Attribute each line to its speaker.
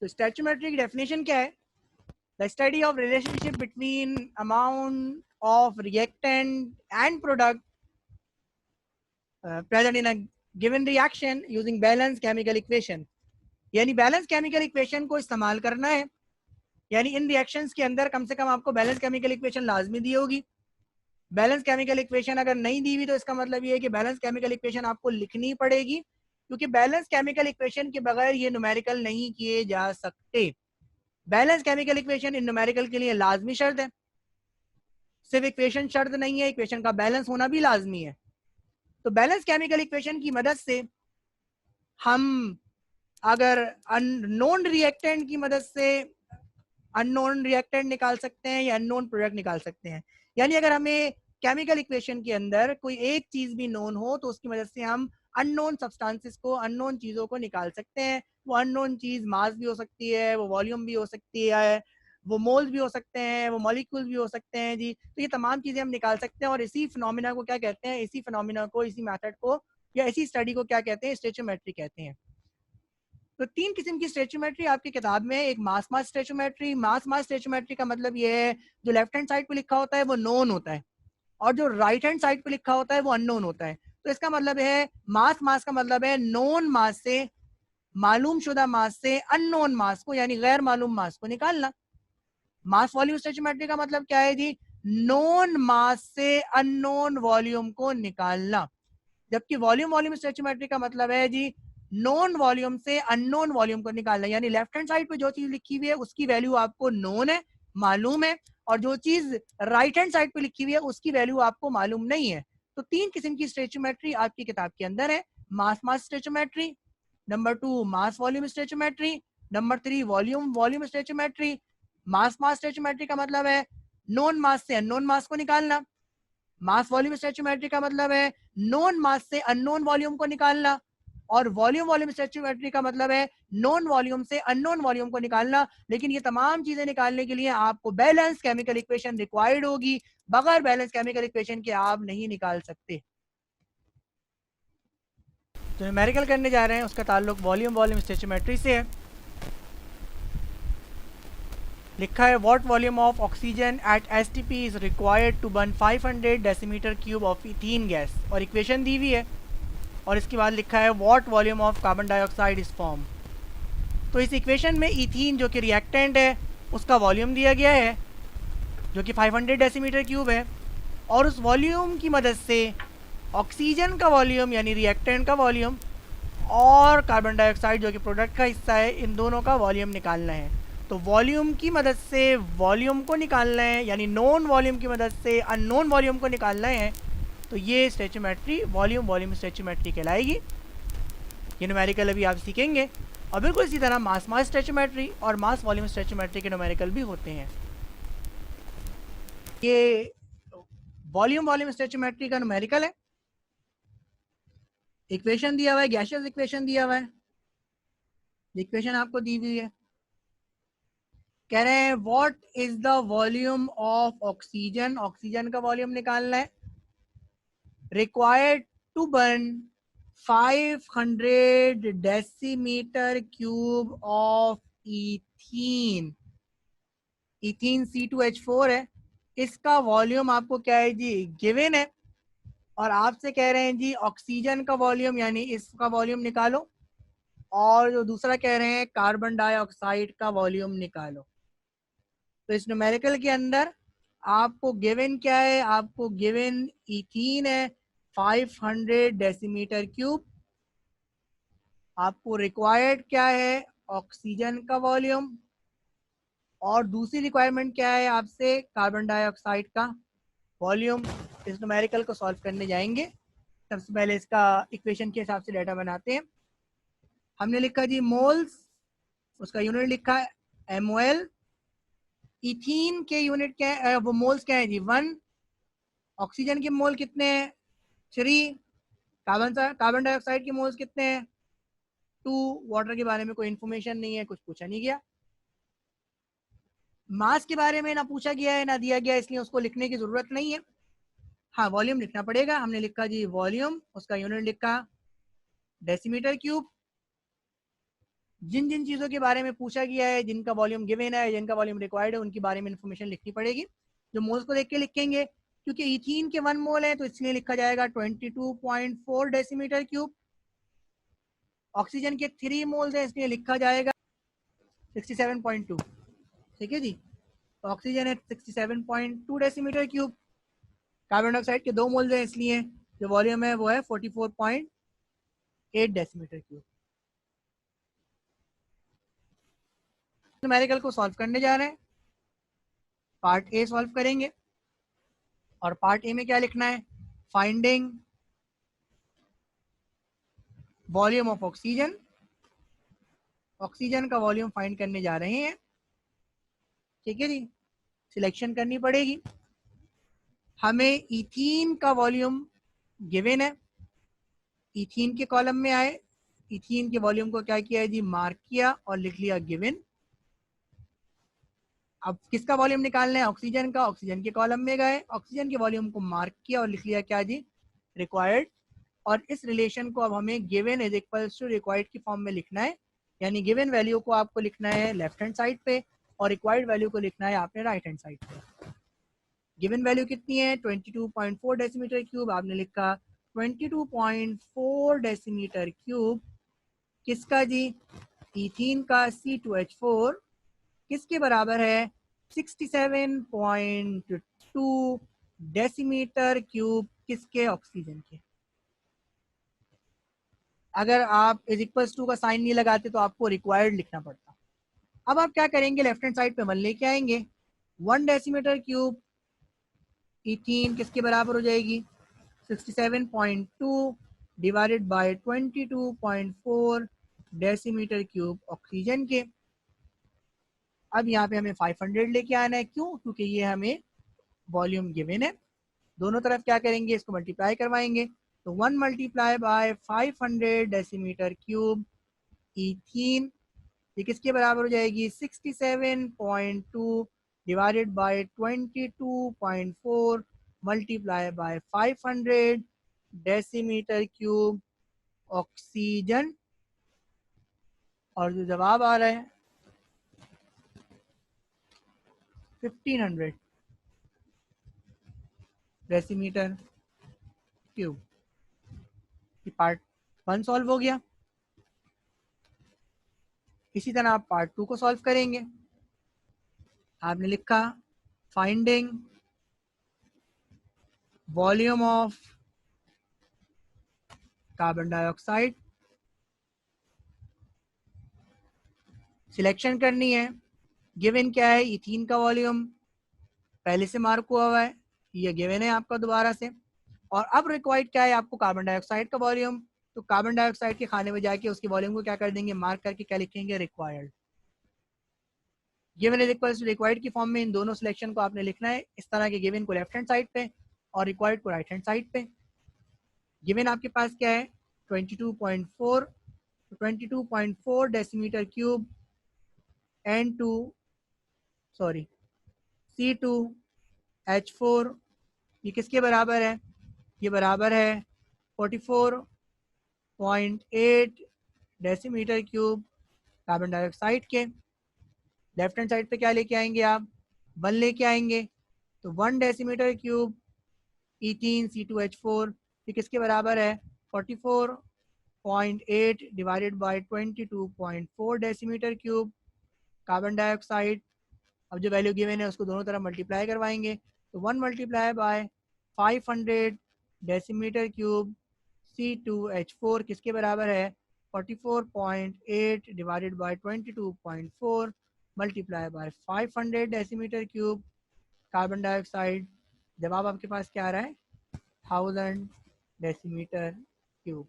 Speaker 1: तो स्टोइचियोमेट्री की डेफिनेशन क्या है? The study of relationship between amount of reactant and product present in a given reaction using balance chemical equation. यानी balance chemical equation को इस्तेमाल करना है, यानी इन रिएक्शंस के अंदर कम से कम आपको बैलेंस केमिकल इक्वेशन लाजमी दी होगी। बैलेंस केमिकल इक्वेशन अगर नहीं दी हुई तो इसका मतलब ये है कि बैलेंस केमिकल इक्वेशन आपको लिखनी पड़ेगी, क्योंकि बैलेंस केमिकल इक्वेशन के बगैर ये न्यूमेरिकल नहीं किए जा सकते। Balance chemical equation in numerical के लिए लाजमी शर्त है, सिर्फ इक्वेशन शर्त नहीं है, इक्वेशन का बैलेंस होना भी लाजमी है। तो बैलेंस केमिकल इक्वेशन की मदद से हम अगर अननोन रिएक्टेंट की मदद से अननोन रिएक्टेंट निकाल सकते हैं या अननोन प्रोडक्ट निकाल सकते हैं। यानी अगर हमें केमिकल इक्वेशन के अंदर कोई एक चीज भी नोन हो तो उसकी मदद से हम अननोन सब्सटेंसेस को, अननोन चीजों को निकाल सकते हैं। वो अननोन चीज मास भी हो सकती है, वो वॉल्यूम भी हो सकती है, वो मोल्स भी हो सकते हैं, वो मॉलिक्यूल्स भी हो सकते हैं जी। तो ये तमाम चीजें हम निकाल सकते हैं। और इसी फिनोमिना को क्या कहते हैं, इसी फिनोमिना को, इसी मेथड को या इसी स्टडी को क्या कहते हैं, स्टोइचियोमेट्री कहते हैं। तो तीन किस्म की स्टोइचियोमेट्री आपकी किताब में, एक मास mass stoichiometry. Mass mass stoichiometry का मतलब ये है जो लेफ्ट हैंड साइड पे लिखा होता है वो नोन होता है और जो राइट हैंड साइड पे लिखा होता है वो अननोन होता है। तो इसका मतलब है मास मास का मतलब है नोन मास से, मालूम शुदा मास से अननोन मास को यानी गैर मालूम मास को निकालना। मास वॉल्यूम स्टोइचियोमेट्री का मतलब क्या है जी, नोन मास से अननोन वॉल्यूम को निकालना। जबकि वॉल्यूम वॉल्यूम स्टोइचियोमेट्री का मतलब है जी नोन वॉल्यूम से अननोन वॉल्यूम को निकालना। यानी लेफ्ट हैंड साइड पे जो चीज लिखी हुई है उसकी वैल्यू आपको नोन है, मालूम है, और जो चीज राइट हैंड साइड पे लिखी हुई है उसकी वैल्यू आपको मालूम नहीं है। तो तीन किस्म की स्टोइचियोमेट्री आपकी किताब के अंदर है। Mass mass stoichiometry, number 2 mass volume stoichiometry, number 3 volume volume stoichiometry. Mass mass stoichiometry का मतलब है नोन मास से अननोन मास को निकालना। मास वॉल्यूम स्टोइचियोमेट्री का मतलब है नोन मास से अननोन वॉल्यूम को निकालना। और वॉल्यूम वॉल्यूम स्टोइचियोमेट्री का मतलब है नोन वॉल्यूम से अननोन वॉल्यूम को निकालना। लेकिन ये तमाम चीजें निकालने के लिए आपको बैलेंस केमिकल इक्वेशन रिक्वायर्ड होगी, बगैर बैलेंस केमिकल इक्वेशन के आप नहीं निकाल सकते। तो न्यूमेरिकल करने जा रहे हैं, उसका ताल्लुक वॉल्यूम वॉल्यूम स्टोइचियोमेट्री से है। लिखा है what volume of oxygen at STP is required to burn 500 decimetre cube of ethene gas, और इक्वेशन दी हुई है। और इसके बाद लिखा है what volume of carbon dioxide is form. तो इस इक्वेशन में इथीन जो कि रिएक्टेंट है उसका वॉल्यूम दिया गया है जो कि 500 डेसीमीटर क्यूब है, और उस वॉल्यूम की मदद से ऑक्सीजन का वॉल्यूम यानी रिएक्टेंट का वॉल्यूम और कार्बन डाइऑक्साइड जो कि प्रोडक्ट का हिस्सा है, इन दोनों का वॉल्यूम निकालना है। तो वॉल्यूम की मदद से वॉल्यूम को निकालना है, यानी नॉन वॉल्यूम की मदद से अननोन वॉल्यूम को निकालना है। तो ये स्टोइचियोमेट्री वॉल्यूम वॉल्यूम स्टोइचियोमेट्री कहलाएगी। ये न्यूमेरिकल अभी आप सीखेंगे। और बिल्कुल इसी तरह मास मास स्टोइचियोमेट्री और मास वॉल्यूम स्टोइचियोमेट्री के न्यूमेरिकल भी होते हैं। ये वॉल्यूम वॉल्यूम स्टोइचियोमेट्री का न्यूमेरिकल है। इक्वेशन दिया हुआ है, गैसियस इक्वेशन दिया हुआ है, इक्वेशन आपको दी हुई है। कह रहे हैं what is the volume of oxygen, oxygen का वॉल्यूम निकालना है, required to burn 500 decimetre cube of ethene. Ethene C2H4 है, इसका वॉल्यूम आपको क्या है जी, गिवन है। और आपसे कह रहे हैं जी ऑक्सीजन का वॉल्यूम यानी इसका वॉल्यूम निकालो, और जो दूसरा कह रहे हैं कार्बन डाइऑक्साइड का वॉल्यूम निकालो। तो इस न्यूमेरिकल के अंदर आपको गिवन क्या है, आपको गिवन इथीन है 500 डेसीमीटर क्यूब। आपको रिक्वायर्ड क्या है, ऑक्सीजन का वॉल्यूम, और दूसरी रिक्वायरमेंट क्या है आपसे, कार्बन डाइऑक्साइड का वॉल्यूम। इस न्यूमेरिकल को सॉल्व करने जाएंगे। सबसे पहले इसका इक्वेशन के हिसाब से डाटा बनाते हैं। हमने लिखा जी मोल्स, उसका यूनिट लिखा है MOL। इथीन के यूनिट क्या है, वो मोल्स क्या है जी 1। ऑक्सीजन के मोल कितने हैं 3। कार्बन डाइऑक्साइड के मोल्स कितने हैं 2। वाटर के बारे में कोई इन्फॉर्मेशन नहीं है, कुछ पूछा नहीं गया। मास के बारे में ना पूछा गया है ना दिया गया, इसलिए उसको लिखने की जरूरत नहीं है। हाँ वॉल्यूम लिखना पड़ेगा। हमने लिखा जी वॉल्यूम, उसका यूनिट लिखा डेसीमीटर क्यूब। जिन जिन चीज़ों के बारे में पूछा गया है, जिनका वॉल्यूम गिवन है, जिनका वॉल्यूम रिक्वायर्ड है, उनके बारे में इन्फॉर्मेशन लिखनी पड़ेगी। जो मोल्स को देख के लिखेंगे, क्योंकि इथीन के 1 मोल है तो इसलिए लिखा जाएगा 22.4 डेसीमीटर क्यूब। ऑक्सीजन के 3 मोल्स है इसलिए लिखा जाएगा 67.2। ठीक है जी, ऑक्सीजन है 67.2 डेसीमीटर क्यूब। कार्बन डाइऑक्साइड के 2 मोल्स हैं इसलिए जो वॉल्यूम है वो है 44.8 डेसीमीटर क्यूब। न्यूमेरिकल को सॉल्व करने जा रहे हैं। पार्ट ए सॉल्व करेंगे और पार्ट ए में क्या लिखना है, finding volume of oxygen. Oxygen का वॉल्यूम फाइंड करने जा रहे हैं। ठीक है जी, सिलेक्शन करनी पड़ेगी। हमें इथीन का वॉल्यूम गिवन है, इथीन के कॉलम में आए, इथीन के वॉल्यूम को क्या किया है जी, मार्क किया और लिख लिया गिवन। अब किसका वॉल्यूम निकालना है, ऑक्सीजन का। ऑक्सीजन के कॉलम में गए, ऑक्सीजन के वॉल्यूम को मार्क किया और लिख लिया क्या जी, रिक्वायर्ड। और इस रिलेशन को अब हमें given is equals to required की फॉर्म में लिखना है। यानी गिवन वैल्यू को आपको लिखना है लेफ्ट हैंड साइड पे और रिक्वायर्ड वैल्यू को लिखना है आपने राइट हैंड साइड पे। गिवन वैल्यू कितनी है, 22.4 डेसीमीटर क्यूब। आपने लिखा 22.4 डेसीमीटर क्यूब किसका जी, इथीन का C2H4 किसके बराबर है, 67.2 डेसीमीटर क्यूब किसके, ऑक्सीजन के। अगर आप इज इक्वल्स टू का साइन नहीं लगाते तो आपको रिक्वायर्ड लिखना पड़ता। अब आप क्या करेंगे, लेफ्ट हैंड साइड पे 1 लेके आएंगे। 1 डेसीमीटर क्यूब इथीन किसके बराबर हो जाएगी, 67.2 divided by 22.4 decimetre cube oxygen के। अब यहाँ पे हमें 500 लेके आना है, क्यों, क्योंकि ये हमें वॉल्यूम गिवन है। दोनों तरफ क्या करेंगे, इसको मल्टीप्लाई करवाएंगे। तो 1 multiply by 500 decimetre cube ethene, ये किसके बराबर हो जाएगी, 67.2 divided by 22.4 multiply by 500 decimetre cube oxygen. और जो जवाब आ रहा है 1500 डेसीमीटर क्यूब। पार्ट 1 सॉल्व हो गया। इसी तरह आप पार्ट 2 को सॉल्व करेंगे। आपने लिखा finding volume of carbon dioxide. Selection करनी है, गिवन क्या है, इथीन का वॉल्यूम पहले से मार्क हुआ हुआ है, ये गिवन है आपका दोबारा से। और अब रिक्वायर्ड क्या है आपको, कार्बन डाइऑक्साइड का वॉल्यूम। तो कार्बन डाइऑक्साइड के खाने में जाके उसके वॉल्यूम को क्या कर देंगे, मार्क करके क्या लिखेंगे, required. Given is equals to required की फॉर्म में इन दोनों सिलेक्शन को आपने लिखना है। इस तरह के गिवन को लेफ्ट हैंड साइड पे और रिक्वायर्ड को राइट हैंड साइड पे। गिवन आपके पास क्या है, 22.4, 22.4 decimetre cube N2 sorry C2H4 ये किसके बराबर है, ये बराबर है 44.8 डेसीमीटर क्यूब कार्बन डाइऑक्साइड के। लेफ्ट हैंड साइड पे क्या लेके आएंगे आप, 1 लेके आएंगे। तो 1 डेसीमीटर क्यूब इथीन C2H4 ये किसके बराबर है, 44.8 divided by 22.4 decimetre cube carbon dioxide. अब जो वैल्यू गिवन है उसको दोनों तरफ मल्टीप्लाई करवाएंगे। तो 1 multiply by 500 decimetre cube C2H4 किसके बराबर है, 44.8 divided by 22.4 multiply by 500 decimetre cube carbon dioxide. जवाब आपके पास क्या आ रहा है, 1000 डेसीमीटर क्यूब।